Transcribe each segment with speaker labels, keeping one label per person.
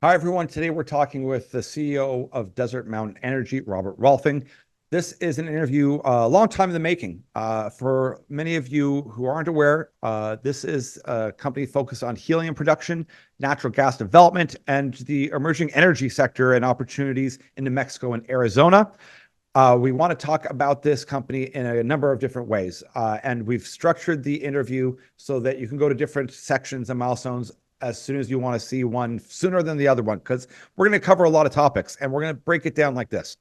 Speaker 1: Hi, everyone. Today we're talking with the CEO of Desert Mountain Energy, Robert Rohlfing. This is an interview a long time in the making. For many of you who aren't aware, this is a company focused on helium production, natural gas development, and the emerging energy sector and opportunities in New Mexico and Arizona. We want to talk about this company in a number of different ways. And we've structured the interview so that you can go to different sections and milestones as soon as you want to see one sooner than the other one, because we're going to cover a lot of topics and we're going to break it down like this.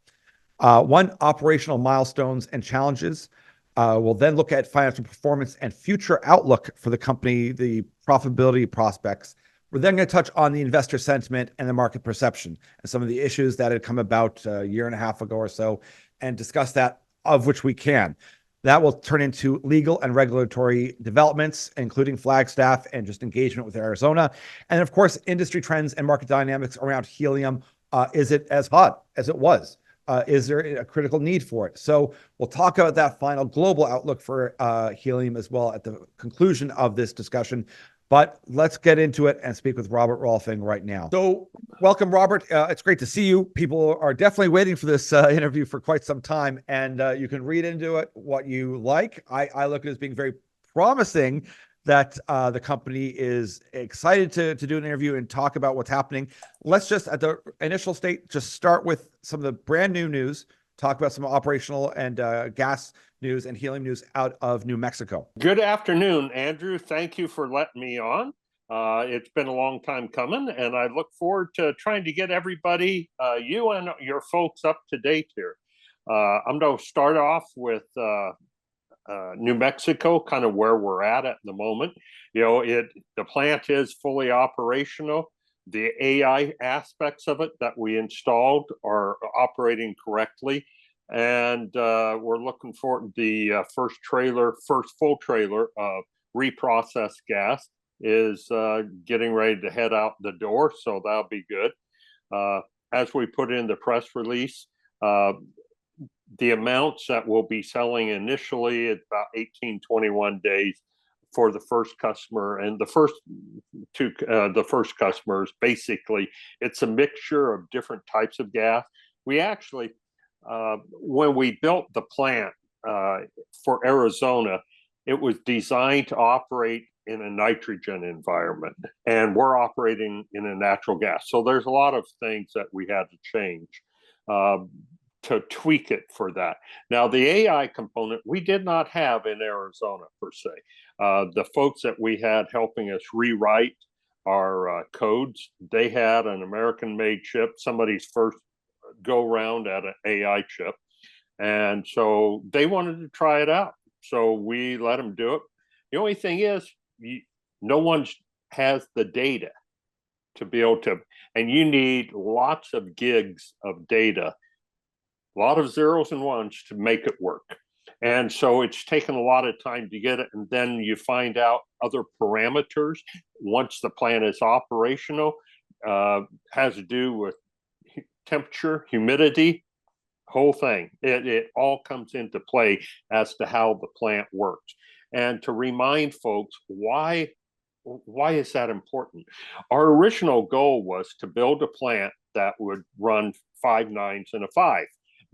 Speaker 1: One, operational milestones and challenges. We'll then look at financial performance and future outlook for the company, the profitability prospects. We're then going to touch on the investor sentiment and the market perception and some of the issues that had come about a year and a half ago or so, and discuss that, of which we can. That will turn into legal and regulatory developments, including Flagstaff and just engagement with Arizona. And of course, industry trends and market dynamics around helium. Is it as hot as it was? Is there a critical need for it? So we'll talk about that final global outlook for helium as well at the conclusion of this discussion. But let's get into it and speak with Robert Rohlfing right now. So welcome, Robert. It's great to see you. People are definitely waiting for this interview for quite some time, and you can read into it what you like. I look at it as being very promising that the company is excited to do an interview and talk about what's happening. Let's just, at the initial state, just start with some of the brand new news, talk about some operational and gas news and helium news out of New Mexico.
Speaker 2: Good afternoon, Andrew. Thank you for letting me on. It's been a long time coming, and I look forward to trying to get everybody, you and your folks, up to date here. I'm going to start off with New Mexico, kind of where we're at the moment. The plant is fully operational. The AI aspects of it that we installed are operating correctly. And we're looking for the first full trailer of reprocessed gas is getting ready to head out the door. So that'll be good. As we put in the press release, the amounts that we'll be selling initially at about 18-21 days for the first customer, and the first customers, basically, it's a mixture of different types of gas. We actually, when we built the plant for Arizona, it was designed to operate in a nitrogen environment, and we're operating in a natural gas. So there's a lot of things that we had to change to tweak it for that. Now, the AI component, we did not have in Arizona, per se. The folks that we had helping us rewrite our codes, they had an American-made chip, somebody's first go round at an AI chip. And so they wanted to try it out. So we let them do it. The only thing is, no one has the data to be able to, and you need lots of gigs of data, a lot of zeros and ones to make it work. And so it's taken a lot of time to get it. And then you find out other parameters once the plant is operational, has to do with temperature, humidity, whole thing. It all comes into play as to how the plant works. And to remind folks, why is that important? Our original goal was to build a plant that would run 5 nines and a 5.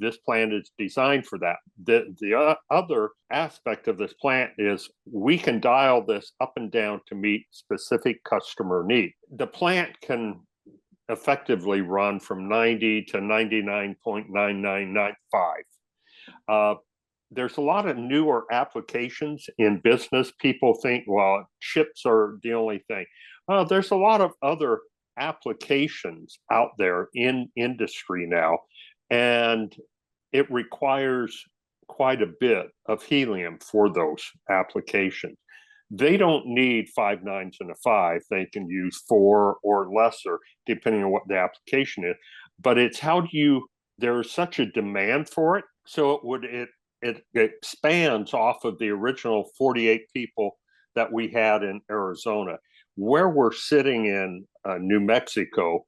Speaker 2: This plant is designed for that. The other aspect of this plant is we can dial this up and down to meet specific customer need. The plant can effectively run from 90 to 99.9995. There's a lot of newer applications in business. People think, well, chips are the only thing. There's a lot of other applications out there in industry now, and it requires quite a bit of helium for those applications. They don't need 5 nines and a 5. They can use 4 or lesser, depending on what the application is. But it's there's such a demand for it. So it expands off of the original 48 people that we had in Arizona. Where we're sitting in New Mexico,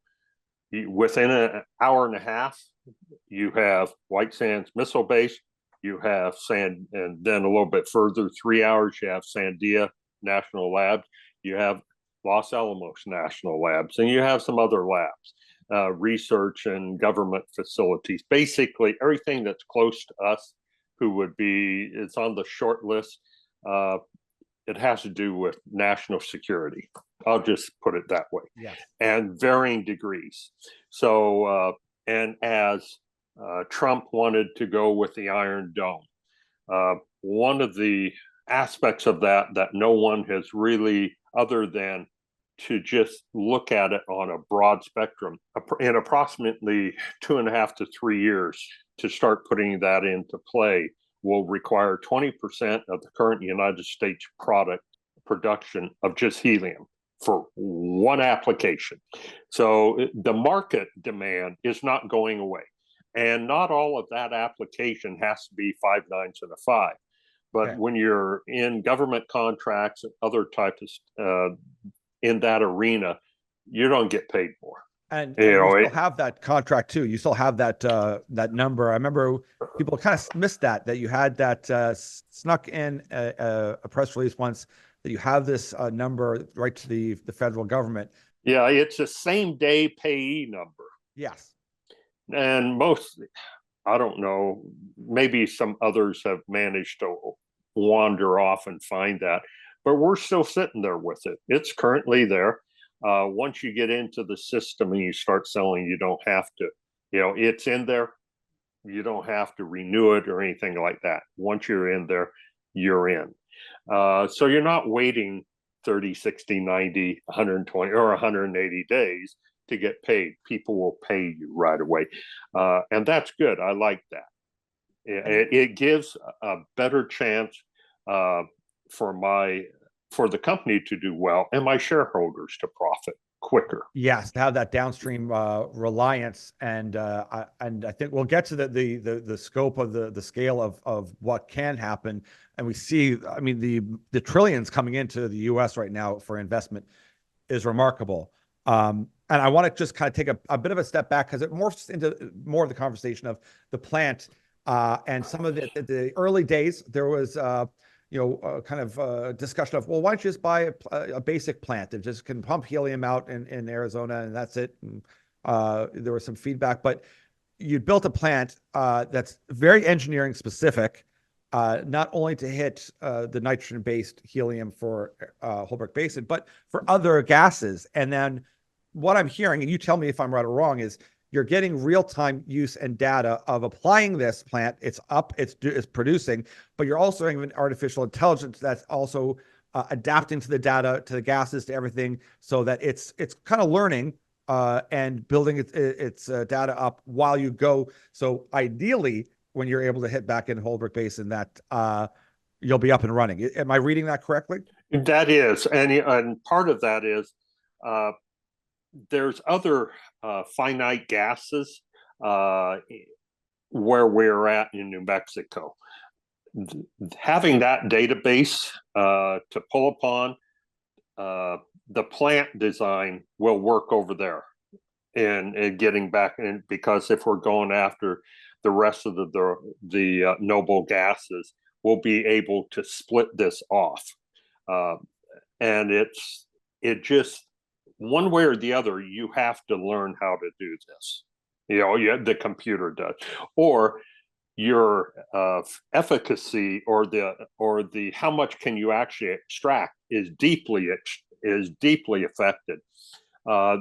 Speaker 2: within an hour and a half, you have White Sands Missile Base, you have and then a little bit further, 3 hours, you have Sandia National Labs, you have Los Alamos National Labs, and you have some other labs, research and government facilities. Basically, everything that's close to us, it's on the short list. It has to do with national security. I'll just put it that way.
Speaker 1: Yes.
Speaker 2: And varying degrees. So, and as Trump wanted to go with the Iron Dome, one of the aspects of that no one has really, other than to just look at it on a broad spectrum, in approximately 2.5 to 3 years to start putting that into play will require 20% of the current United States production of just helium for one application. So the market demand is not going away. And not all of that application has to be 5 nines and a 5. But okay, when you're in government contracts and other types of in that arena, you don't get paid more.
Speaker 1: And you still have that contract too. You still have that that number. I remember people kind of missed that you had that snuck in a press release once that you have this number right to the federal government.
Speaker 2: Yeah, it's a same day payee number.
Speaker 1: Yes.
Speaker 2: And most, I don't know, maybe some others have managed to wander off and find that, but we're still sitting there with it. It's currently there. Once you get into the system and you start selling, you don't have to, it's in there. You don't have to renew it or anything like that. Once you're in there, you're in. So you're not waiting 30, 60, 90, 120 or 180 days to get paid. People will pay you right away. And that's good. I like that. It gives a better chance for the company to do well and my shareholders to profit quicker.
Speaker 1: Yes, to have that downstream reliance, and I think we'll get to the scope of the scale of what can happen. And we see, I mean, the trillions coming into the U.S. right now for investment is remarkable. And I want to just kind of take a bit of a step back because it morphs into more of the conversation of the plant and some of the early days. There was kind of discussion of, well, why don't you just buy a basic plant that just can pump helium out in Arizona and that's it. And there was some feedback, but you built a plant that's very engineering specific, not only to hit the nitrogen-based helium for Holbrook Basin, but for other gases. And then what I'm hearing, and you tell me if I'm right or wrong, is you're getting real-time use and data of applying this plant. It's up, it's producing, but you're also having artificial intelligence that's also adapting to the data, to the gases, to everything, so that it's kind of learning and building its data up while you go. So ideally, when you're able to hit back in Holbrook Basin, that you'll be up and running. Am I reading that correctly?
Speaker 2: That is, and part of that is there's other finite gases where we're at in New Mexico. Having that database to pull upon, the plant design will work over there and getting back in, because if we're going after the rest of the noble gases, we'll be able to split this off. And it just, one way or the other, you have to learn how to do this. The computer does, or your efficacy or the how much can you actually extract is deeply affected.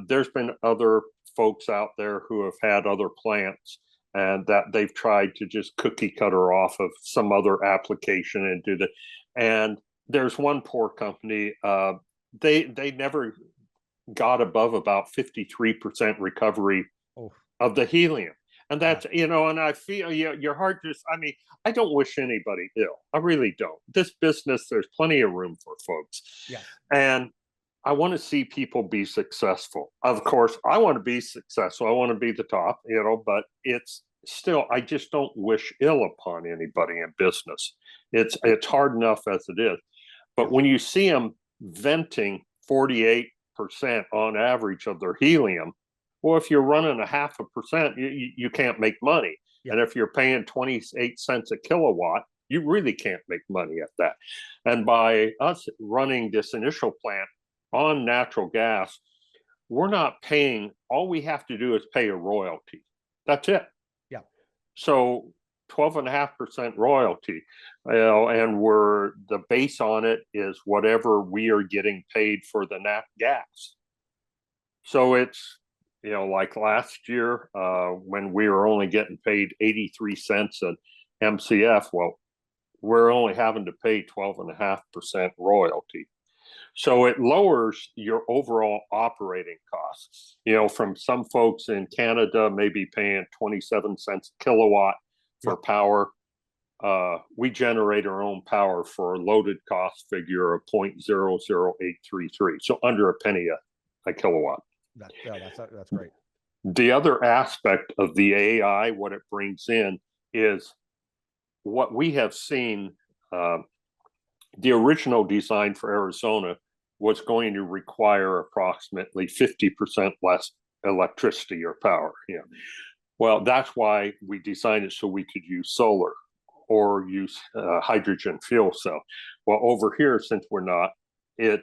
Speaker 2: There's been other folks out there who have had other plants and that they've tried to just cookie cutter off of some other application and do that. And there's one poor company, they never got above about 53% recovery of the helium. And that's, and I feel your heart just, I mean, I don't wish anybody ill. I really don't. This business, there's plenty of room for folks.
Speaker 1: Yeah.
Speaker 2: And I want to see people be successful. Of course, I want to be successful. I want to be the top, but it's still, I just don't wish ill upon anybody in business. It's hard enough as it is. But when you see them venting 48% on average of their helium, well, if you're running 0.5%, you can't make money. Yeah. And if you're paying 28 cents a kilowatt, you really can't make money at that. And by us running this initial plant on natural gas, we're not paying, all we have to do is pay a royalty. That's it.
Speaker 1: Yeah.
Speaker 2: So 12.5% royalty, and we're the base on it is whatever we are getting paid for the nat gas. So it's, like last year, when we were only getting paid 83 cents an MCF, well, we're only having to pay 12.5% royalty. So it lowers your overall operating costs. From some folks in Canada, maybe paying 27 cents a kilowatt for power. We generate our own power for a loaded cost figure of 0.00833. So under a penny a kilowatt.
Speaker 1: That's great.
Speaker 2: The other aspect of the AI, what it brings in, is what we have seen. The original design for Arizona was going to require approximately 50% less electricity or power. Well, that's why we designed it so we could use solar or use hydrogen fuel cell. Well, over here, since we're not, and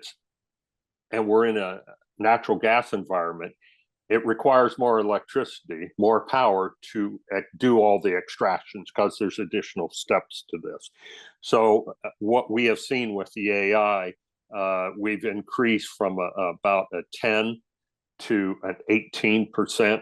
Speaker 2: we're in a natural gas environment, it requires more electricity, more power to do all the extractions because there's additional steps to this. So what we have seen with the AI, we've increased from about a 10 to an 18%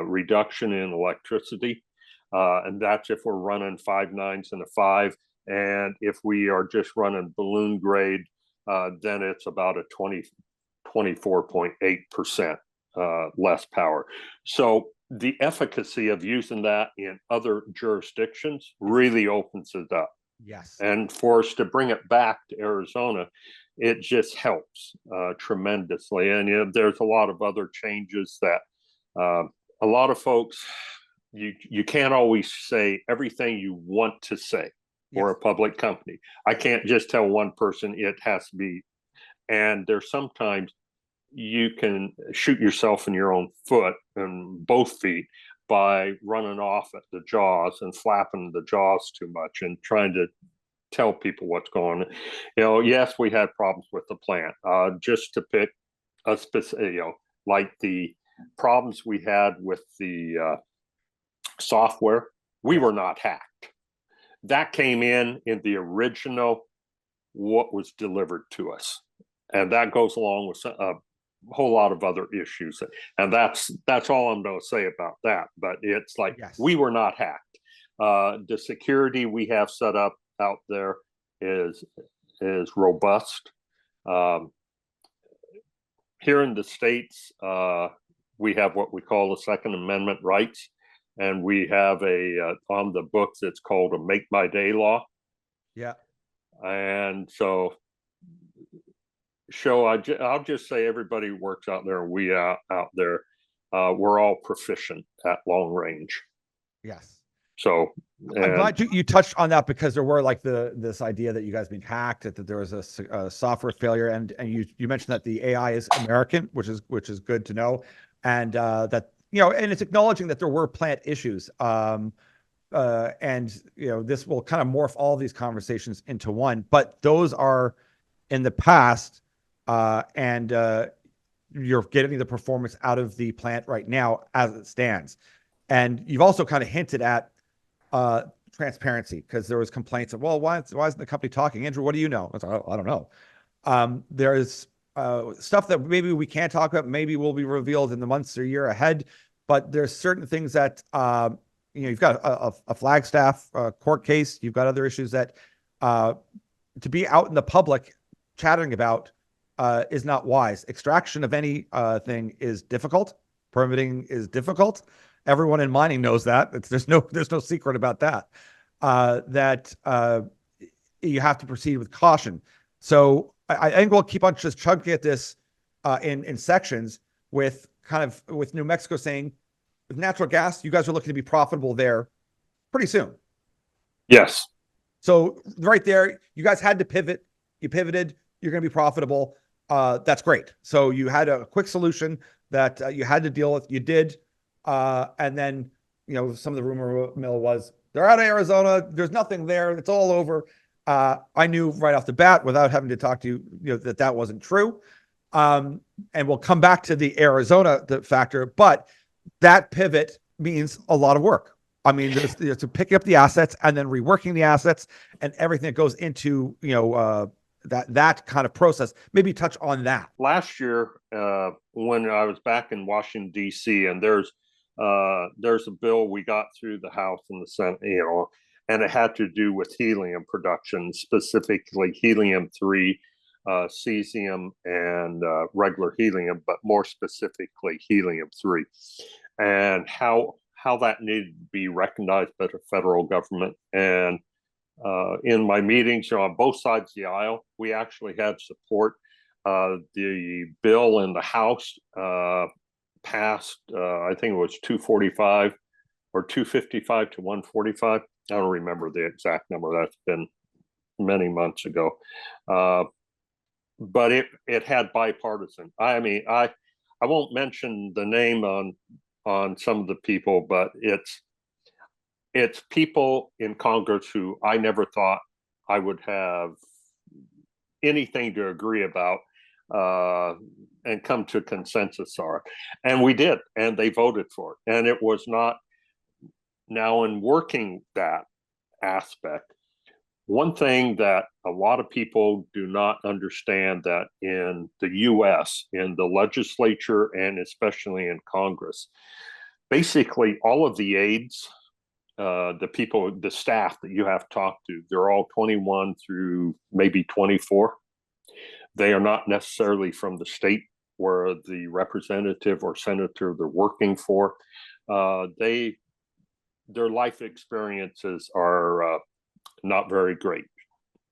Speaker 2: reduction in electricity. And that's if we're running 5 9s and a 5. And if we are just running balloon grade, then it's about a 24.8% less power. So the efficacy of using that in other jurisdictions really opens it up.
Speaker 1: Yes.
Speaker 2: And for us to bring it back to Arizona, it just helps tremendously. And there's a lot of other changes that a lot of folks, you can't always say everything you want to say for a public company. I can't just tell one person it has to be. And there's sometimes you can shoot yourself in your own foot and both feet by running off at the jaws and flapping the jaws too much and trying to tell people what's going on. Yes, we had problems with the plant. Just to pick a specific, like the problems we had with the software, we were not hacked. That came in the original, what was delivered to us. And that goes along with a whole lot of other issues. And that's all I'm going to say about that. But it's like, we were not hacked. The security we have set up out there is robust. Here in the States, we have what we call the Second Amendment rights. And we have on the books, it's called a Make My Day law.
Speaker 1: Yeah.
Speaker 2: And so I'll just say everybody who works out there, we out there, we're all proficient at long range.
Speaker 1: Yes.
Speaker 2: So
Speaker 1: I'm glad you touched on that, because there were like this idea that you guys being hacked, that there was a software failure, and you mentioned that the AI is American, which is good to know, and that and it's acknowledging that there were plant issues, and this will kind of morph all of these conversations into one, but those are in the past, and you're getting the performance out of the plant right now as it stands, and you've also kind of hinted at transparency, because there was complaints of, well, why isn't the company talking? Andrew, what do you know? I don't know. There's stuff that maybe we can't talk about, maybe will be revealed in the months or year ahead, but there's certain things that you've got a Flagstaff court case, you've got other issues that to be out in the public chattering about is not wise. Extraction of any thing is difficult. Permitting is difficult. Everyone in mining knows that. There's no secret about that. That you have to proceed with caution. So I think we'll keep on just chunking at this in sections, with New Mexico saying, with natural gas, you guys are looking to be profitable there pretty soon.
Speaker 2: Yes.
Speaker 1: So right there, you guys had to pivot. You pivoted. You're going to be profitable. That's great. So you had a quick solution that you had to deal with. You did. And then, some of the rumor mill was, they're out of Arizona. There's nothing there. It's all over. I knew right off the bat, without having to talk to you, that wasn't true. And we'll come back to the Arizona factor, but that pivot means a lot of work. I mean, there's to picking up the assets and then reworking the assets and everything that goes into, that kind of process. Maybe touch on that.
Speaker 2: Last year, when I was back in Washington, D.C., and there's a bill we got through the House and the Senate, and it had to do with helium production, specifically helium-3, cesium, and regular helium, but more specifically helium-3, and how that needed to be recognized by the federal government. And in my meetings, on both sides of the aisle, we actually had support. The bill in the House passed, I think it was 245 or 255 to 145. I don't remember the exact number. That's been many months ago. But it had bipartisan. I mean, I won't mention the name on some of the people, but it's people in Congress who I never thought I would have anything to agree about and come to consensus on. And we did, and they voted for it. And it was not, now in working that aspect, one thing that a lot of people do not understand, that in the US, in the legislature, and especially in Congress, basically all of the aides, the people, the staff that you have talked to, they're all 21 through maybe 24. They are not necessarily from the state where the representative or senator they're working for. Their life experiences are not very great.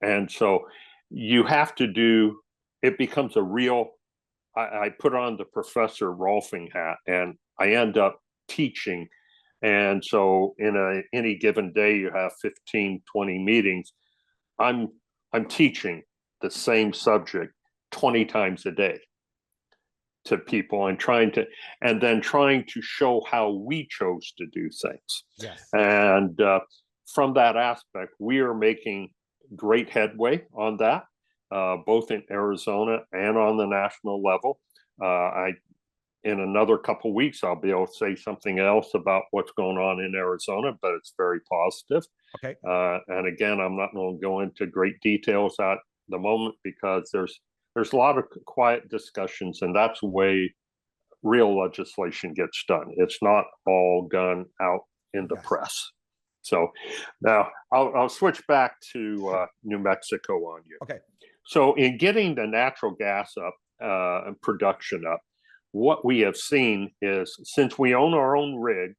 Speaker 2: And so you have to do, it becomes a real, I put on the Professor Rohlfing hat and I end up teaching. And so in any given day, you have 15, 20 meetings. I'm teaching the same subject 20 times a day to people and trying to show how we chose to do things.
Speaker 1: Yes.
Speaker 2: And from that aspect, we are making great headway on that, both in Arizona and on the national level. In another couple of weeks, I'll be able to say something else about what's going on in Arizona, but it's very positive.
Speaker 1: Okay.
Speaker 2: And again, I'm not going to go into great details at the moment because there's a lot of quiet discussions, and that's the way real legislation gets done. It's not all done out in the press. So now I'll switch back to New Mexico on you.
Speaker 1: Okay.
Speaker 2: So in getting the natural gas up and production up, what we have seen is, since we own our own rig,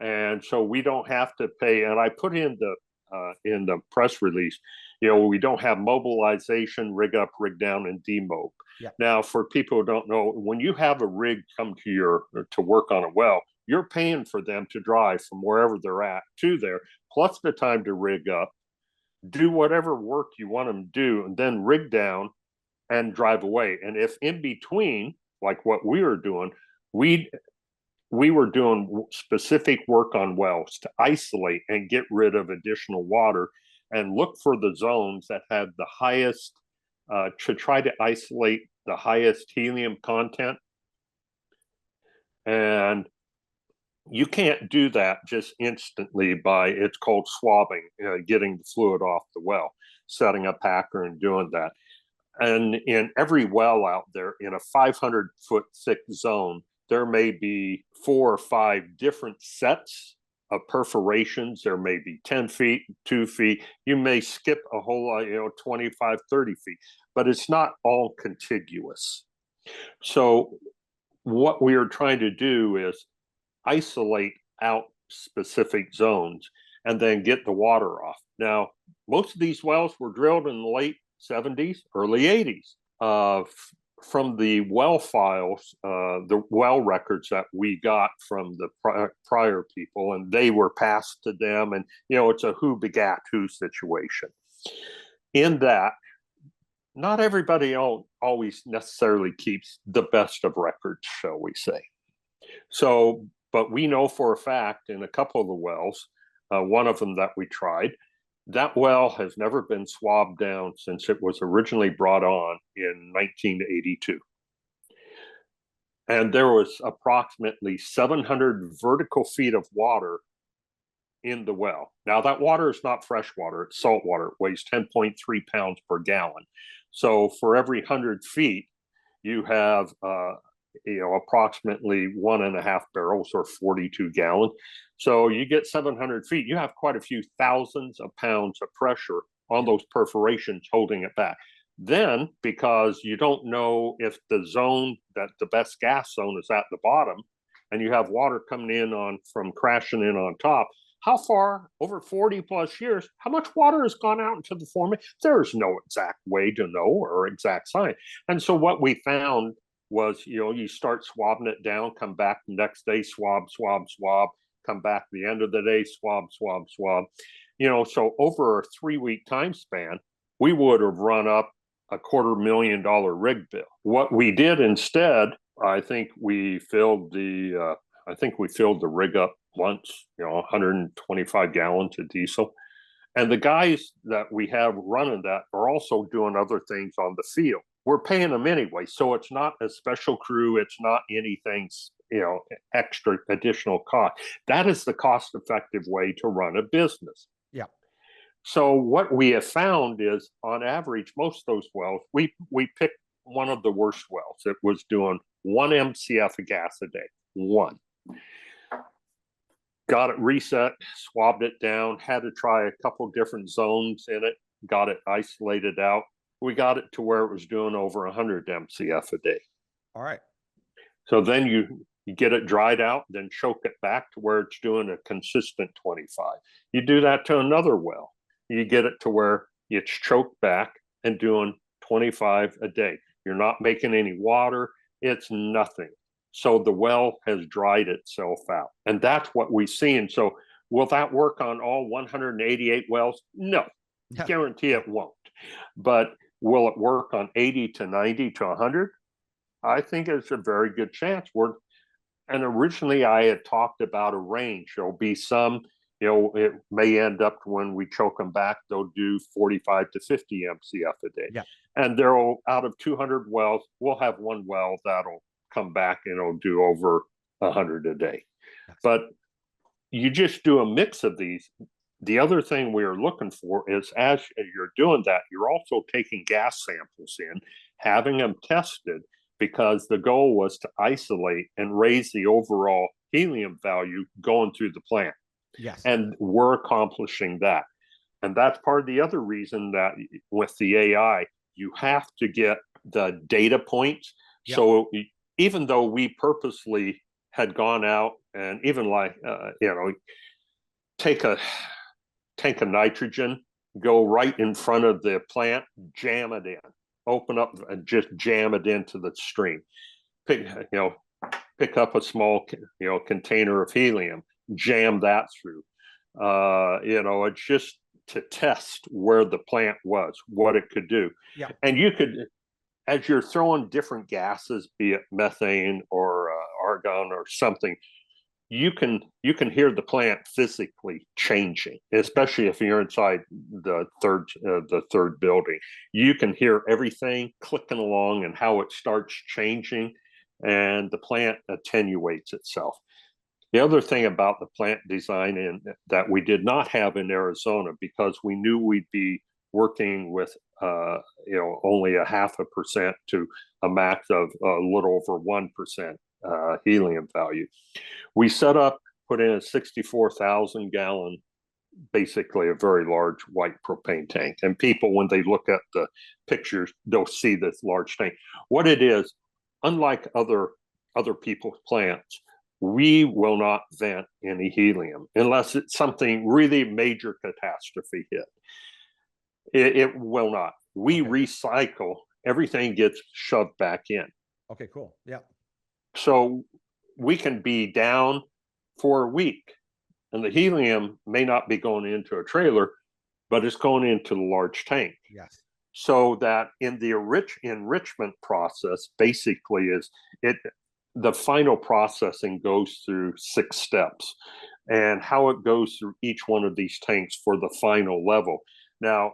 Speaker 2: and so we don't have to pay, and I put in the press release, we don't have mobilization, rig up, rig down, and demob.
Speaker 1: Yeah.
Speaker 2: Now, for people who don't know, when you have a rig come to work on a well, you're paying for them to drive from wherever they're at to there, plus the time to rig up, do whatever work you want them to do, and then rig down and drive away. And if in between, like what we were doing, we were doing specific work on wells to isolate and get rid of additional water and look for the zones that had the highest, to try to isolate the highest helium content. And you can't do that just instantly by, it's called swabbing, getting the fluid off the well, setting a packer and doing that. And in every well out there, in a 500-foot thick zone, there may be 4 or 5 different sets of perforations. There may be 10 feet, 2 feet. You may skip a whole lot, 25, 30 feet, but it's not all contiguous. So what we are trying to do is isolate out specific zones and then get the water off. Now, most of these wells were drilled in the late 70s, early 80s. From the well files, the well records that we got from the prior people, and they were passed to them, and it's a who begat who situation. In that, not everybody always necessarily keeps the best of records, shall we say. So, but we know for a fact in a couple of the wells, one of them that we tried, that well has never been swabbed down since it was originally brought on in 1982. and there was approximately 700 vertical feet of water in the well. Now, that water is not fresh water, it's salt water. It weighs 10.3 pounds per gallon. So for every 100 feet, you have approximately 1.5 barrels or 42 gallons. So you get 700 feet, you have quite a few thousands of pounds of pressure on those perforations holding it back. Then, because you don't know if the zone, that the best gas zone is at the bottom, and you have water coming in from crashing in on top, how far over 40 plus years, how much water has gone out into the formation? There's no exact way to know or exact science. And so what we found was, you start swabbing it down, come back the next day, swab, swab, swab, come back the end of the day, swab, swab, swab. So over a 3-week time span, we would have run up a $250,000 rig bill. What we did instead, I think we filled the rig up once, 125 gallons of diesel. And the guys that we have running that are also doing other things on the field. We're paying them anyway. So it's not a special crew. It's not anything, extra additional cost. That is the cost-effective way to run a business.
Speaker 1: Yeah.
Speaker 2: So what we have found is, on average, most of those wells, we picked one of the worst wells. It was doing 1 MCF of gas a day. One. Got it reset, swabbed it down, had to try a couple different zones in it, got it isolated out. We got it to where it was doing over 100 MCF a day.
Speaker 1: All right.
Speaker 2: So then you get it dried out, then choke it back to where it's doing a consistent 25. You do that to another well. You get it to where it's choked back and doing 25 a day. You're not making any water. It's nothing. So the well has dried itself out. And that's what we see. And so will that work on all 188 wells? No, guarantee it won't. But will it work on 80 to 90 to 100? I think it's a very good chance. And originally I had talked about a range. There'll be some, it may end up when we choke them back, they'll do 45 to 50 MCF a day.
Speaker 1: Yeah.
Speaker 2: And out of 200 wells, we'll have one well that'll come back and it'll do over 100 a day. But you just do a mix of these. The other thing we are looking for is, as you're doing that, you're also taking gas samples in, having them tested, because the goal was to isolate and raise the overall helium value going through the plant.
Speaker 1: Yes.
Speaker 2: And we're accomplishing that. And that's part of the other reason that with the AI, you have to get the data points. Yep. So even though we purposely had gone out and even take a tank of nitrogen, go right in front of the plant, jam it in, open up and just jam it into the stream. Pick up a small, container of helium, jam that through. It's just to test where the plant was, what it could do.
Speaker 1: Yeah.
Speaker 2: And you could, as you're throwing different gases, be it methane or argon or something, you can hear the plant physically changing, especially if you're inside the third building. You can hear everything clicking along and how it starts changing, and the plant attenuates itself. The other thing about the plant design that we did not have in Arizona, because we knew we'd be working with only 0.5% to a max of a little over 1% helium value. We put in a 64,000 gallon, basically a very large white propane tank. And people, when they look at the pictures, they'll see this large tank. What it is, unlike other people's plants, we will not vent any helium unless it's something really major catastrophe hit. It will not. We recycle, everything gets shoved back in.
Speaker 1: Okay, cool. Yeah.
Speaker 2: So we can be down for a week, and the helium may not be going into a trailer, but it's going into the large tank.
Speaker 1: Yes.
Speaker 2: So that in the enrichment process, basically the final processing goes through 6 steps, and how it goes through each one of these tanks for the final level. Now,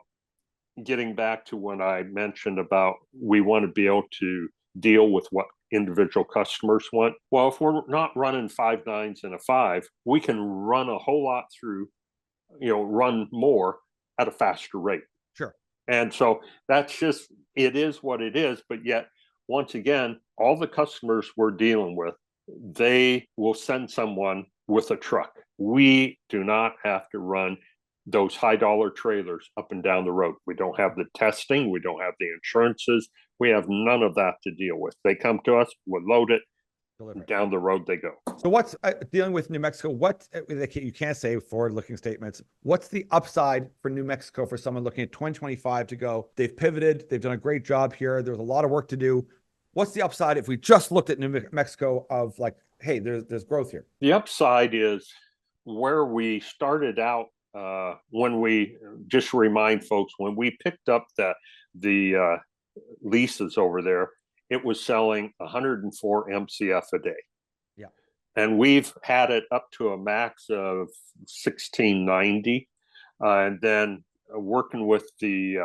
Speaker 2: getting back to when I mentioned about we want to be able to deal with what individual customers want. Well, if we're not running 5 nines and a 5, we can run a whole lot through, run more at a faster rate.
Speaker 1: Sure.
Speaker 2: And so that's just, it is what it is. But yet, once again, all the customers we're dealing with, they will send someone with a truck. We do not have to run those high dollar trailers up and down the road. We don't have the testing. We don't have the insurances. We have none of that to deal with. They come to us, we'll load it, down the road they go.
Speaker 1: So what's dealing with New Mexico? What you can't say forward-looking statements. What's the upside for New Mexico for someone looking at 2025 to go? They've pivoted. They've done a great job here. There's a lot of work to do. What's the upside if we just looked at New Mexico of like, hey, there's growth here?
Speaker 2: The upside is where we started out when we, just remind folks, when we picked up the leases over there, it was selling 104 MCF a day.
Speaker 1: Yeah.
Speaker 2: And we've had it up to a max of 1690. And then working with the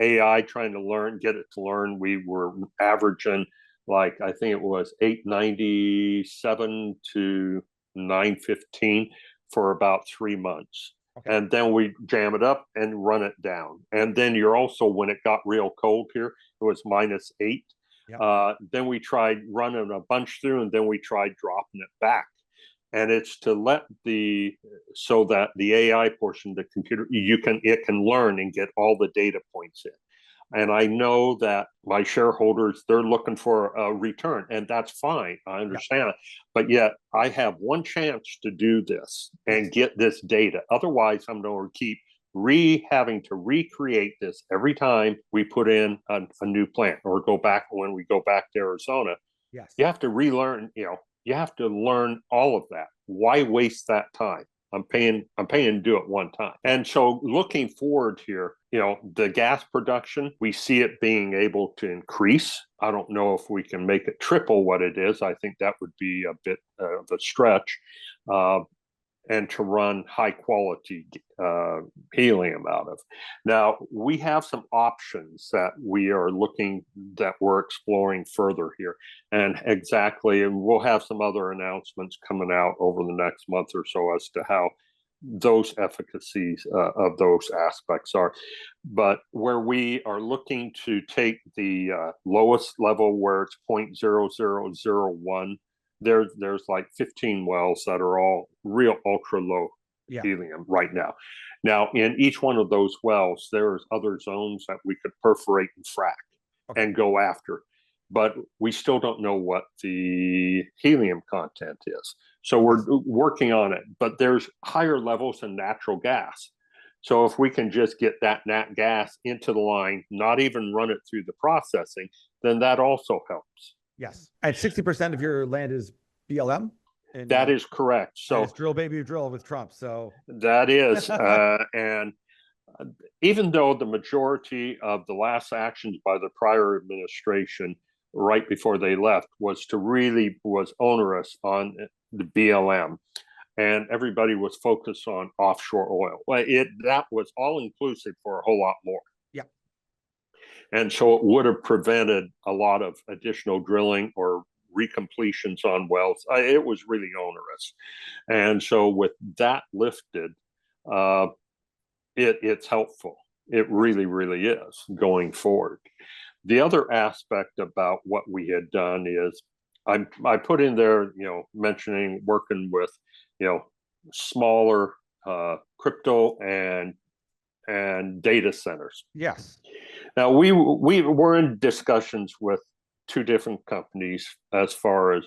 Speaker 2: AI, trying to get it to learn, we were averaging, like, I think it was 897 to 915 for about 3 months. Okay. And then we jam it up and run it down. And then you're also, when it got real cold here, it was -8. Yep. Then we tried running a bunch through, and then we tried dropping it back. And it's to let so that the AI portion, the computer, it can learn and get all the data points in. And I know that my shareholders, they're looking for a return, and that's fine. I understand it. But yet I have one chance to do this and get this data. Otherwise, I'm going to keep having to recreate this every time we put in a new plant or when we go back to Arizona.
Speaker 1: Yes.
Speaker 2: You have to relearn, you have to learn all of that. Why waste that time? I'm paying to do it one time. And so looking forward here, the gas production, we see it being able to increase. I don't know if we can make it triple what it is. I think that would be a bit of a stretch. And to run high quality helium out of. Now, we have some options that we're exploring further here. And we'll have some other announcements coming out over the next month or so as to how those efficacies of those aspects are. But where we are looking to take the lowest level, where it's 0.0001, there's like 15 wells that are all real ultra low helium right now. Now, in each one of those wells, there's other zones that we could perforate and frack and go after. But we still don't know what the helium content is. So we're working on it. But there's higher levels in natural gas. So if we can just get that nat gas into the line, not even run it through the processing, then that also helps.
Speaker 1: Yes. And 60% of your land is BLM?
Speaker 2: That is correct. So
Speaker 1: it's drill, baby, drill with Trump. So
Speaker 2: that is. And even though the majority of the last actions by the prior administration right before they left was onerous on the BLM, and everybody was focused on offshore oil. Well, that was all inclusive for a whole lot more.
Speaker 1: Yeah.
Speaker 2: And so it would have prevented a lot of additional drilling or recompletions on wells. It was really onerous. And so with that lifted, it's helpful. It really, really is going forward. The other aspect about what we had done is I put in there, mentioning working with, smaller crypto and data centers.
Speaker 1: Yes.
Speaker 2: Now we were in discussions with 2 different companies as far as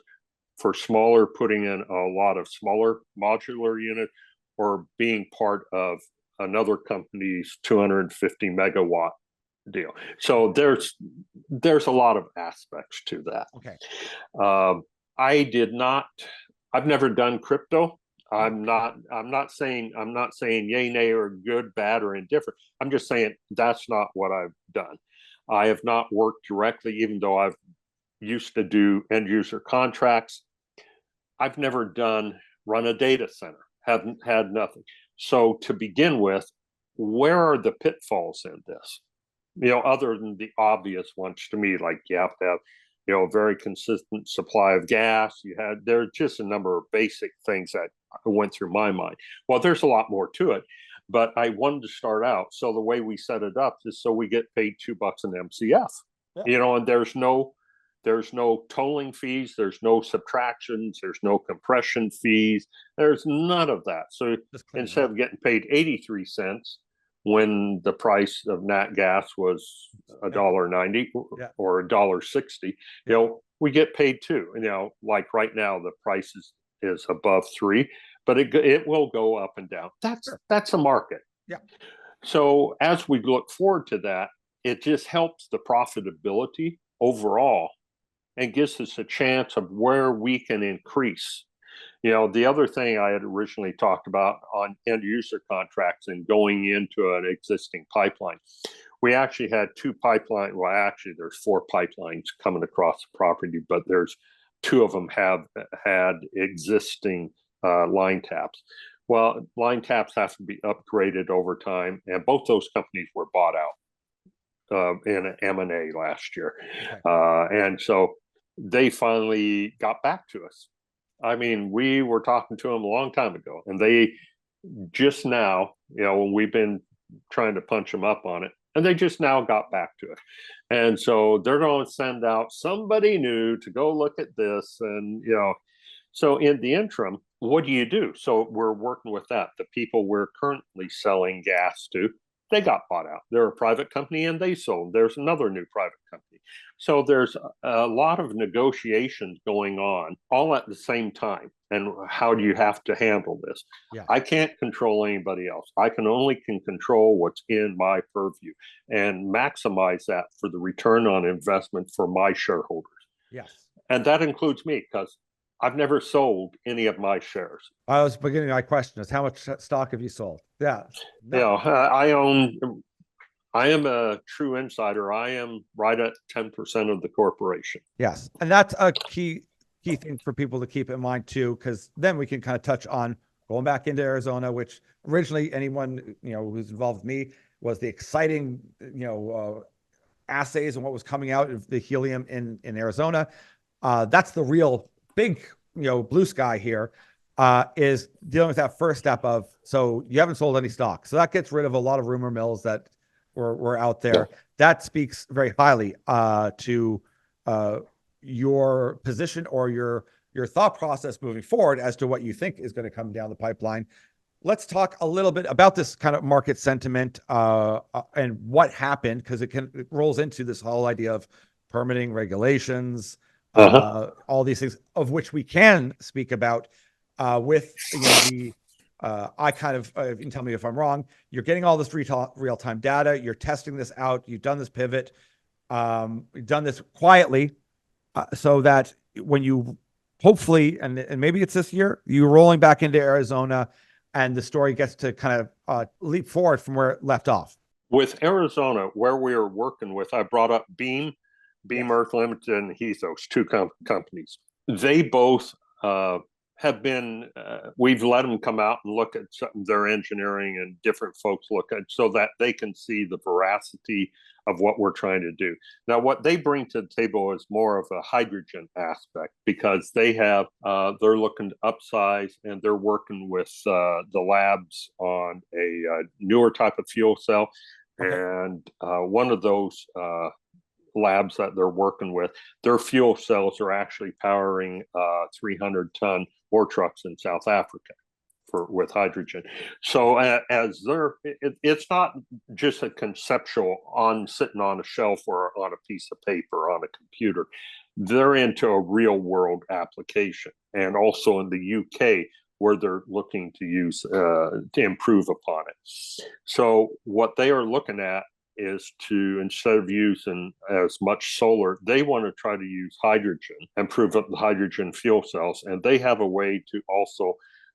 Speaker 2: for smaller, putting in a lot of smaller modular unit or being part of another company's 250 megawatt deal. So there's a lot of aspects to that.
Speaker 1: Okay.
Speaker 2: I've never done crypto. I'm not saying yay, nay, or good, bad, or indifferent. I'm just saying that's not what I've done. I have not worked directly, even though I've used to do end user contracts. I've never run a data center, haven't had nothing. So to begin with, where are the pitfalls in this? Other than the obvious ones to me, like you have to have very consistent supply of gas. There's just a number of basic things that went through my mind. Well, there's a lot more to it, but I wanted to start out. So the way we set it up is so we get paid $2 an MCF, and there's no tolling fees, there's no subtractions, there's no compression fees, there's none of that. So instead of getting paid 83 cents when the price of nat gas was $1.90 or $1.60, we get paid too. Like right now, the price is above 3, but it will go up and down. That's a market.
Speaker 1: Yeah.
Speaker 2: So as we look forward to that, it just helps the profitability overall and gives us a chance of where we can increase. The other thing I had originally talked about on end user contracts and going into an existing pipeline, we actually had 2 pipelines. Well, actually, there's 4 pipelines coming across the property, but there's 2 of them have had existing line taps. Well, line taps have to be upgraded over time, and both those companies were bought out in an M&A last year. Okay. And so they finally got back to us. I mean, we were talking to them a long time ago, and they just now, we've been trying to punch them up on it, and they just now got back to it. And so they're going to send out somebody new to go look at this. And, so in the interim, what do you do? So we're working with that. The people we're currently selling gas to, they got bought out. They're a private company and they sold. There's another new private company. So there's a lot of negotiations going on all at the same time. And how do you have to handle this? Yeah. I can't control anybody else. I can only control what's in my purview and maximize that for the return on investment for my shareholders.
Speaker 1: Yes. And
Speaker 2: that includes me, because I've never sold any of my shares.
Speaker 1: I was beginning my question is, how much stock have you sold? Yeah.
Speaker 2: No. I am a true insider. I am right at 10% of the corporation.
Speaker 1: Yes. And that's a key thing for people to keep in mind too, because then we can kind of touch on going back into Arizona, which originally anyone, who's involved with me was the exciting, assays and what was coming out of the helium in Arizona. That's the real big, blue sky here, is dealing with that first step of, so you haven't sold any stock. So that gets rid of a lot of rumor mills that were out there. Yeah. That speaks very highly to your position or your thought process moving forward as to what you think is going to come down the pipeline. Let's talk a little bit about this kind of market sentiment and what happened, because it rolls into this whole idea of permitting, regulations, all these things, of which we can speak about with I kind of, you can tell me if I'm wrong, you're getting all this real-time data, you're testing this out, you've done this pivot, you've done this quietly, so that when you hopefully, and maybe it's this year, you're rolling back into Arizona and the story gets to kind of leap forward from where it left off.
Speaker 2: With Arizona, where we are working with, I brought up Beam Earth Limited and Ethos, 2 companies. They both have been, we've let them come out and look at their engineering, and different folks look at, so that they can see the veracity of what we're trying to do. Now, what they bring to the table is more of a hydrogen aspect, because they have, they're looking to upsize, and they're working with the labs on a newer type of fuel cell. Okay. And one of those labs that they're working with, their fuel cells are actually powering 300-ton ore trucks in South Africa with hydrogen. So it's not just a conceptual sitting on a shelf or on a piece of paper on a computer. They're into a real world application, and also in the UK, where they're looking to use to improve upon it. So what they are looking at is to, instead of using as much solar, they want to try to use hydrogen and prove up the hydrogen fuel cells. And they have a way to also,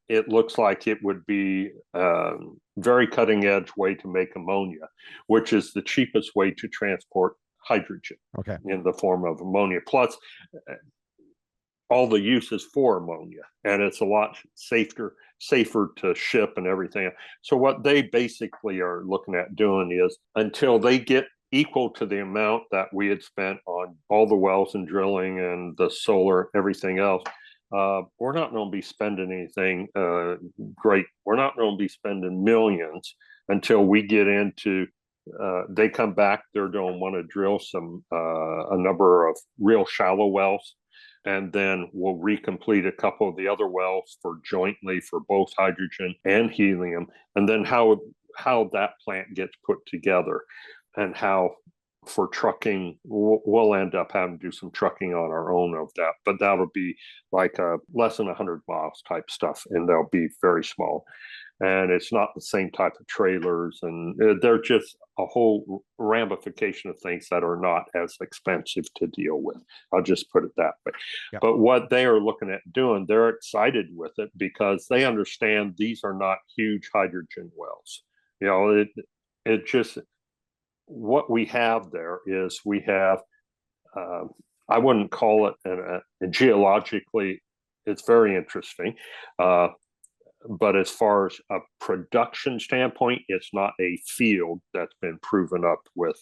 Speaker 2: it looks like it would be a very cutting edge way to make ammonia, which is the cheapest way to transport hydrogen. Okay. In the form of ammonia. Plus, all the uses for ammonia, and it's a lot safer to ship and everything. So what they basically are looking at doing is, until they get equal to the amount that we had spent on all the wells and drilling and the solar, everything else. We're not going to be spending anything great. We're not going to be spending millions until we get into. They come back. They're going to want to drill a number of real shallow wells, and then we'll recomplete a couple of the other wells for jointly for both hydrogen and helium, and then how that plant gets put together, and how for trucking we'll end up having to do some trucking on our own of that, but that'll be like less than 100 miles type stuff, and they'll be very small, and it's not the same type of trailers, and they're just a whole ramification of things that are not as expensive to deal with. I'll just put it that way. Yep. But what they are looking at doing, they're excited with it because they understand these are not huge hydrogen wells. You know, it just, what we have there is we have, I wouldn't call it geologically, it's very interesting. But as far as a production standpoint, it's not a field that's been proven up with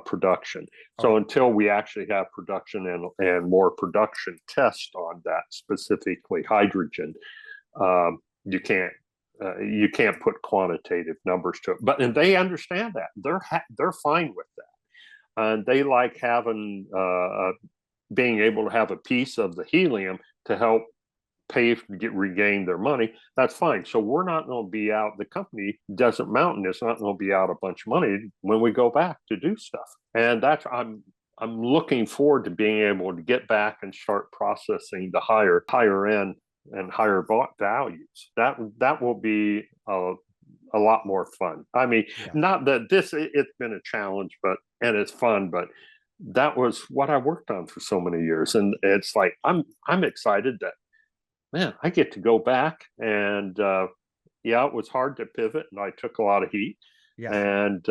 Speaker 2: production. So until we actually have production and more production tests on that, specifically hydrogen, you can't put quantitative numbers to it. But and they understand that. They're fine with that, and they like having being able to have a piece of the helium to help pay to regain their money. That's fine. So we're not going to be out. The company Desert Mountain is not going to be out a bunch of money when we go back to do stuff. And that's I'm looking forward to being able to get back and start processing the higher end and higher values. That will be a lot more fun. I mean, not that it's been a challenge, and it's fun, but that was what I worked on for so many years, and it's like I'm excited that, man, I get to go back, and it was hard to pivot, and I took a lot of heat. Yes. And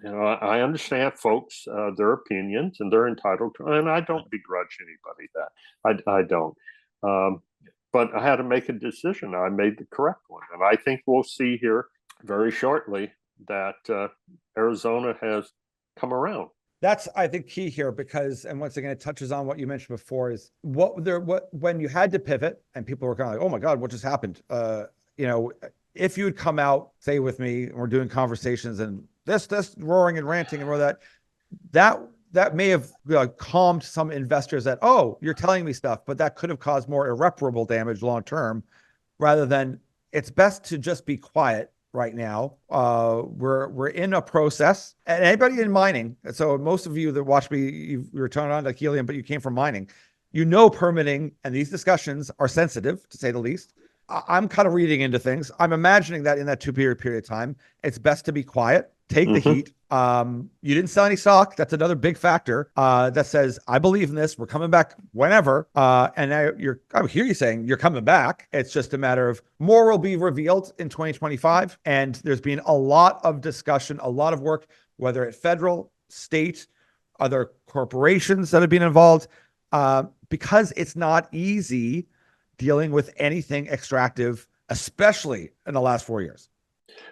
Speaker 2: I understand folks, their opinions, and they're entitled to, and I don't begrudge anybody that. I don't. But I had to make a decision. I made the correct one, and I think we'll see here very shortly that Arizona has come around.
Speaker 1: That's, I think, key here, because, and once again, it touches on what you mentioned before, is when you had to pivot and people were kind of like, oh my God, what just happened? If you would come out, say with me, and we're doing conversations and this roaring and ranting and all that may have calmed some investors that, oh, you're telling me stuff, but that could have caused more irreparable damage long-term, rather than it's best to just be quiet right now. We're in a process, and anybody in mining. So most of you that watch me, you were turning on like helium, but you came from mining. Permitting and these discussions are sensitive, to say the least. I'm kind of reading into things. I'm imagining that in that 2-year period of time, it's best to be quiet, take the heat. You didn't sell any stock. That's another big factor that says, I believe in this. We're coming back whenever. And now I hear you saying you're coming back. It's just a matter of more will be revealed in 2025. And there's been a lot of discussion, a lot of work, whether at federal, state, other corporations that have been involved, because it's not easy dealing with anything extractive, especially in the last 4 years.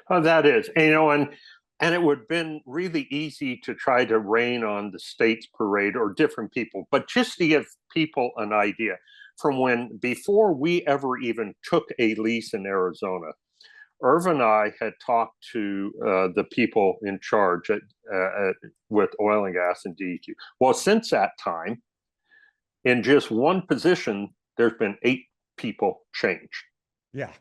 Speaker 2: That is, and it would have been really easy to try to rain on the state's parade or different people, but just to give people an idea, from before we ever even took a lease in Arizona, Irv and I had talked to the people in charge with oil and gas and DEQ. Well, since that time, in just one position, there's been 8 people change.
Speaker 1: Yeah.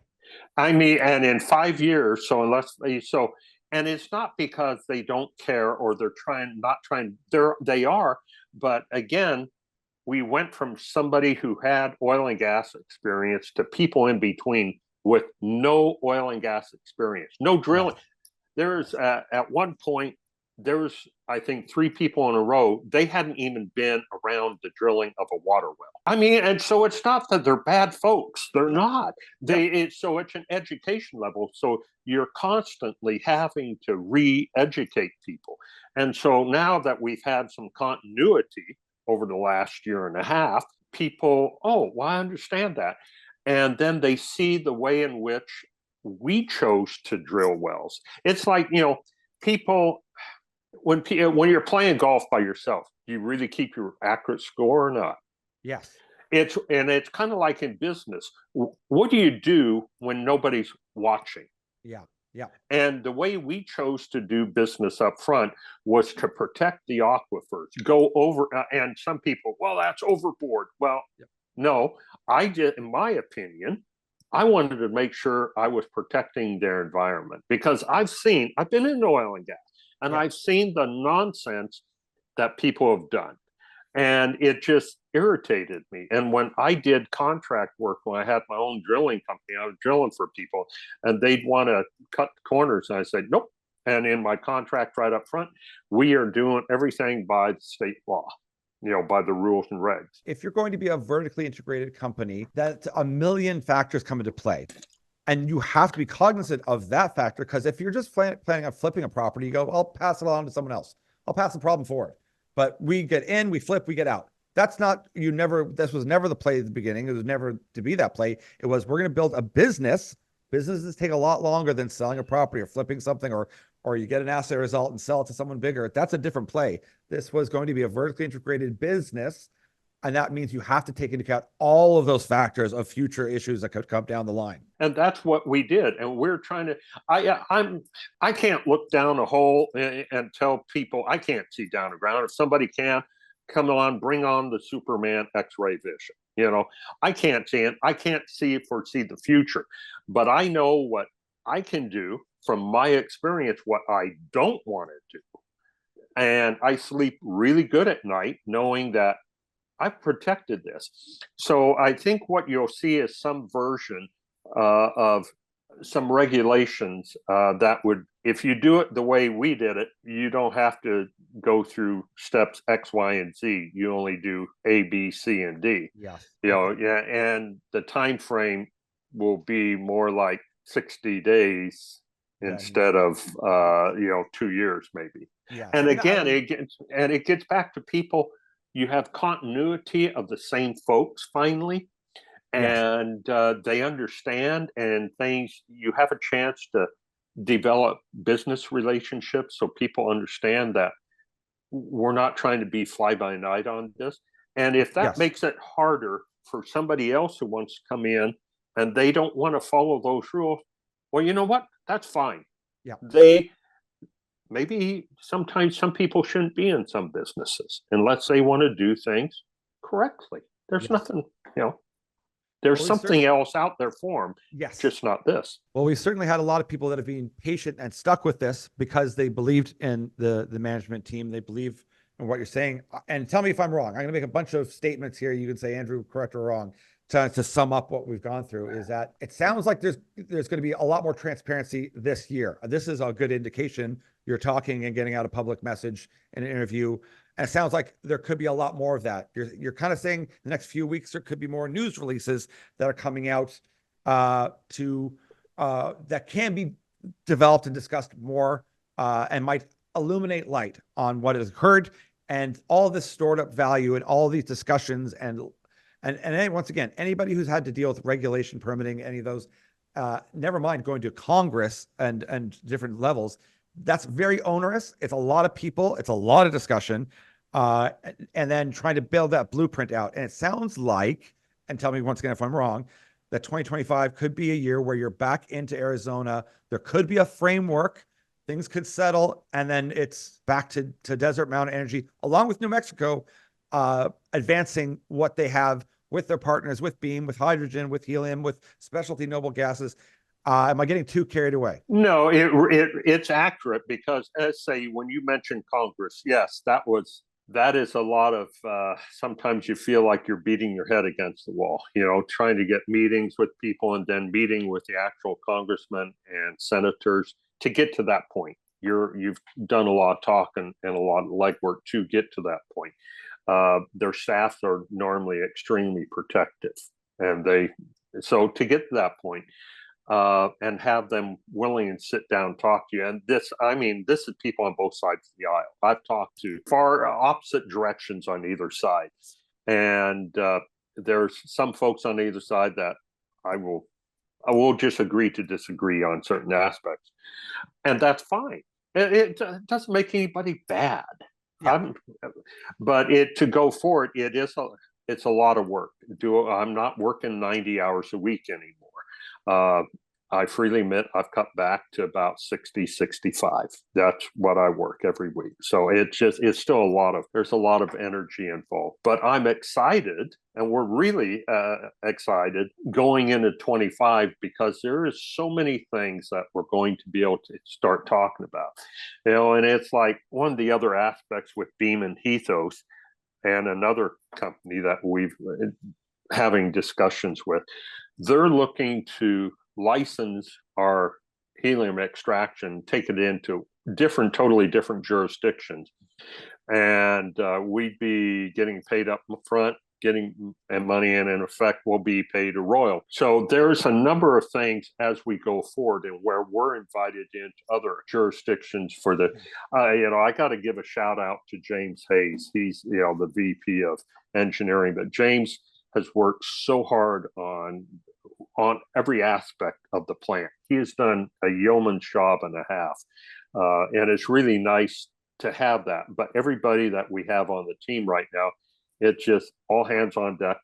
Speaker 2: I mean, and in 5 years, and it's not because they don't care or they're not trying, they are, but again, we went from somebody who had oil and gas experience to people in between with no oil and gas experience, no drilling. There's at one point, there was, I think, 3 people in a row. They hadn't even been around the drilling of a water well. I mean, and so it's not that they're bad folks. They're not. So it's an education level. So you're constantly having to re-educate people. And so now that we've had some continuity over the last year and a half, people, I understand that. And then they see the way in which we chose to drill wells. It's like, people, when you're playing golf by yourself, do you really keep your accurate score or not?
Speaker 1: Yes.
Speaker 2: It's kind of like in business. What do you do when nobody's watching?
Speaker 1: Yeah. Yeah.
Speaker 2: And the way we chose to do business up front was to protect the aquifers, go over, and some people, well, that's overboard. Well,
Speaker 1: Yep.
Speaker 2: no, I did, in my opinion, I wanted to make sure I was protecting their environment because I've been in oil and gas, and
Speaker 1: Yep.
Speaker 2: I've seen the nonsense that people have done, and it just irritated me. And when I did contract work, when I had my own drilling company, I was drilling for people, and they'd want to cut corners, and I said nope. And in my contract right up front, we are doing everything by the state law, by the rules and regs.
Speaker 1: If you're going to be a vertically integrated company, that a million factors come into play. And you have to be cognizant of that factor, because if you're just planning on flipping a property, you go, I'll pass it on to someone else. I'll pass the problem forward. But we get in, we flip, we get out. That's not, this was never the play at the beginning. It was never to be that play. It was, we're going to build a business. Businesses take a lot longer than selling a property or flipping something, or you get an asset result and sell it to someone bigger. That's a different play. This was going to be a vertically integrated business. And that means you have to take into account all of those factors of future issues that could come down the line.
Speaker 2: And that's what we did. And we're trying to. I can't look down a hole and tell people I can't see down the ground. If somebody can, come on, bring on the Superman X-ray vision. I can't see it. I can't foresee the future, but I know what I can do from my experience. What I don't want to do, and I sleep really good at night knowing that I've protected this. So I think what you'll see is some version of some regulations that would, if you do it the way we did it, you don't have to go through steps X, Y, and Z. You only do A, B, C, and D.
Speaker 1: Yes.
Speaker 2: Yeah, and the time frame will be more like 60 days instead of 2 years maybe.
Speaker 1: Yes.
Speaker 2: And again, it gets back to people. You have continuity of the same folks finally,
Speaker 1: Yes.
Speaker 2: and they understand, and things, you have a chance to develop business relationships so people understand that we're not trying to be fly by night on this. And if that
Speaker 1: Yes.
Speaker 2: makes it harder for somebody else who wants to come in and they don't want to follow those rules, well, you know what? That's fine.
Speaker 1: Yeah.
Speaker 2: Maybe sometimes some people shouldn't be in some businesses unless they want to do things correctly. There's
Speaker 1: Yes.
Speaker 2: nothing, there's something else out there for them.
Speaker 1: Yes.
Speaker 2: Just not this.
Speaker 1: Well, we certainly had a lot of people that have been patient and stuck with this because they believed in the management team. They believe in what you're saying. And tell me if I'm wrong. I'm going to make a bunch of statements here. You can say, Andrew, correct or wrong. To sum up what we've gone through, is that it sounds like there's going to be a lot more transparency this year. This is a good indication. You're talking and getting out a public message in an interview, and it sounds like there could be a lot more of that. You're kind of saying the next few weeks there could be more news releases that are coming out that can be developed and discussed more and might illuminate light on what has occurred and all this stored up value and all these discussions and once again, anybody who's had to deal with regulation, permitting, any of those, never mind going to Congress and different levels, that's very onerous. It's a lot of people. It's a lot of discussion. And then trying to build that blueprint out. And it sounds like, and tell me once again if I'm wrong, that 2025 could be a year where you're back into Arizona. There could be a framework. Things could settle. And then it's back to Desert Mountain Energy, along with New Mexico, advancing what they have with their partners, with Beam, with hydrogen, with helium, with specialty noble gases. Am I getting too carried away?
Speaker 2: No, it's accurate because, as say, when you mentioned Congress, yes, that is a lot of. Sometimes you feel like you're beating your head against the wall. Trying to get meetings with people and then meeting with the actual congressmen and senators to get to that point. You've done a lot of talk and a lot of legwork to get to that point. Their staffs are normally extremely protective, and so to get to that point and have them willing and sit down and talk to you. And this is people on both sides of the aisle. I've talked to far opposite directions on either side, and there's some folks on either side that I will just agree to disagree on certain aspects, and that's fine. It doesn't make anybody bad.
Speaker 1: Yeah.
Speaker 2: I'm, but it to go for it, it's a lot of work. I'm not working 90 hours a week anymore. Uh, I freely admit I've cut back to about 60, 65. That's what I work every week. So it's still there's a lot of energy involved, but I'm excited, and we're really excited going into 25 because there is so many things that we're going to be able to start talking about. And it's like one of the other aspects with Beam and Ethos and another company that we've having discussions with, they're looking to license our helium extraction, take it into totally different jurisdictions. And we'd be getting paid up front, getting money in effect, we'll be paid a royalty. So there's a number of things as we go forward and where we're invited into other jurisdictions for the, I got to give a shout out to James Hayes. He's, the VP of engineering, but James has worked so hard on every aspect of the plant. He has done a yeoman's job and a half. And it's really nice to have that. But everybody that we have on the team right now, it's just all hands on deck,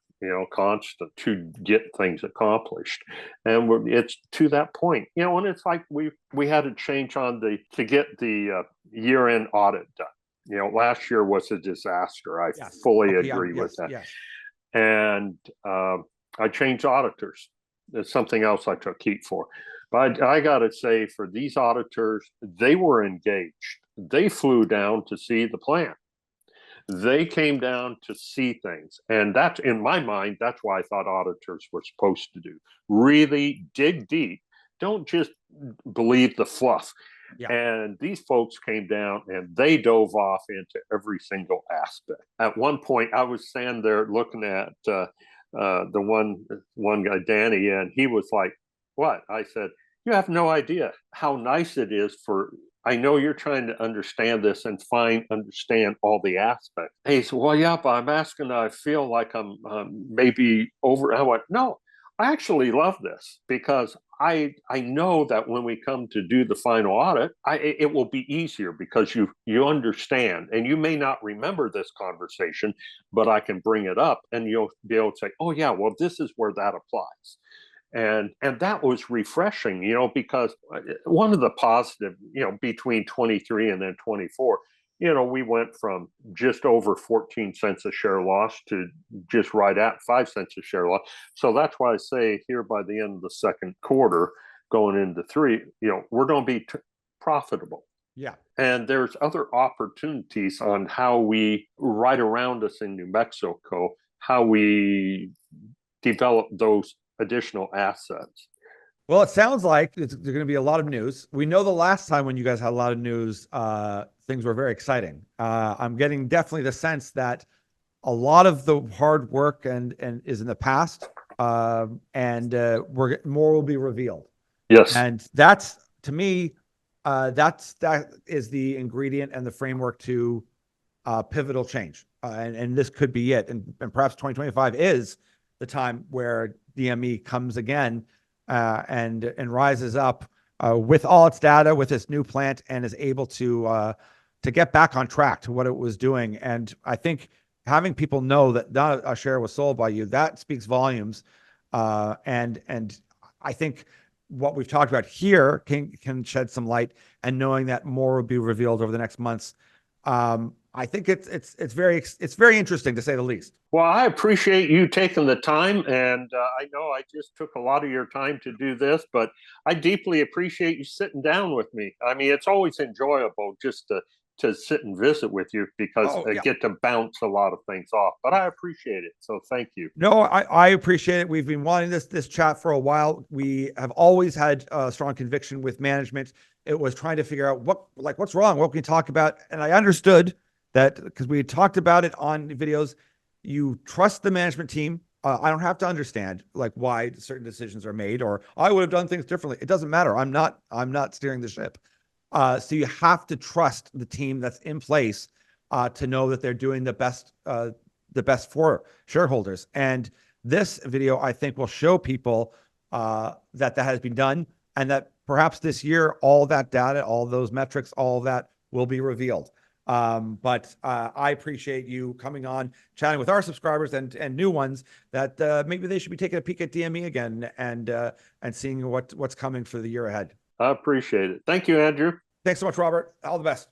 Speaker 2: constant to get things accomplished. And it's to that point, and it's like we had to change to get the year-end audit done. Last year was a disaster. I
Speaker 1: Yes.
Speaker 2: fully
Speaker 1: Okay,
Speaker 2: agree with
Speaker 1: yes,
Speaker 2: that.
Speaker 1: yes.
Speaker 2: And I changed auditors. That's something else I took heat for. But I got to say, for these auditors, they were engaged. They flew down to see the plant. They came down to see things. And that's, in my mind, that's why I thought auditors were supposed to do. Really dig deep. Don't just believe the fluff.
Speaker 1: Yeah.
Speaker 2: And these folks came down and they dove off into every single aspect. At one point, I was standing there looking at the one guy, Danny, and he was like, "What?" I said, "You have no idea how nice it is for. I know you're trying to understand this and understand all the aspects." And he said, "Well, yeah, but I'm asking. I feel like I'm maybe over." I went, "No, I actually love this because I know that when we come to do the final audit, it will be easier because you understand, and you may not remember this conversation, but I can bring it up, and you'll be able to say, oh yeah, well this is where that applies." And that was refreshing, because one of the positive, between 23 and then 24, we went from just over 14 cents a share loss to just right at 5 cents a share loss. So that's why I say here by the end of the second quarter, going into three, we're going to be profitable.
Speaker 1: Yeah.
Speaker 2: And there's other opportunities on how we, right around us in New Mexico, how we develop those additional assets.
Speaker 1: Well, it sounds like there's going to be a lot of news. We know the last time when you guys had a lot of news, things were very exciting. I'm getting definitely the sense that a lot of the hard work and is in the past, and more will be revealed.
Speaker 2: Yes.
Speaker 1: And that's, to me, that is the ingredient and the framework to pivotal change. And this could be it. And perhaps 2025 is the time where DME comes again and rises up with all its data, with its new plant, and is able to get back on track to what it was doing. And I think having people know that not a share was sold by you, that speaks volumes. And I think what we've talked about here can shed some light, and knowing that more will be revealed over the next months. I think it's very interesting, to say the least.
Speaker 2: Well, I appreciate you taking the time, and I know I just took a lot of your time to do this, but I deeply appreciate you sitting down with me. I mean, it's always enjoyable just to sit and visit with you because I get to bounce a lot of things off. But I appreciate it, so thank you.
Speaker 1: No, I appreciate it. We've been wanting this chat for a while. We have always had a strong conviction with management. It was trying to figure out what's wrong, what can we talk about, and I understood that because we had talked about it on videos. You trust the management team. I don't have to understand why certain decisions are made, or I would have done things differently. It doesn't matter. I'm not steering the ship. So you have to trust the team that's in place to know that they're doing the best for shareholders. And this video, I think, will show people that has been done. and that perhaps this year, all that data, all those metrics, all of that will be revealed. But I appreciate you coming on, chatting with our subscribers and new ones that maybe they should be taking a peek at DME again and seeing what's coming for the year ahead.
Speaker 2: I appreciate it. Thank you, Andrew.
Speaker 1: Thanks so much, Robert. All the best.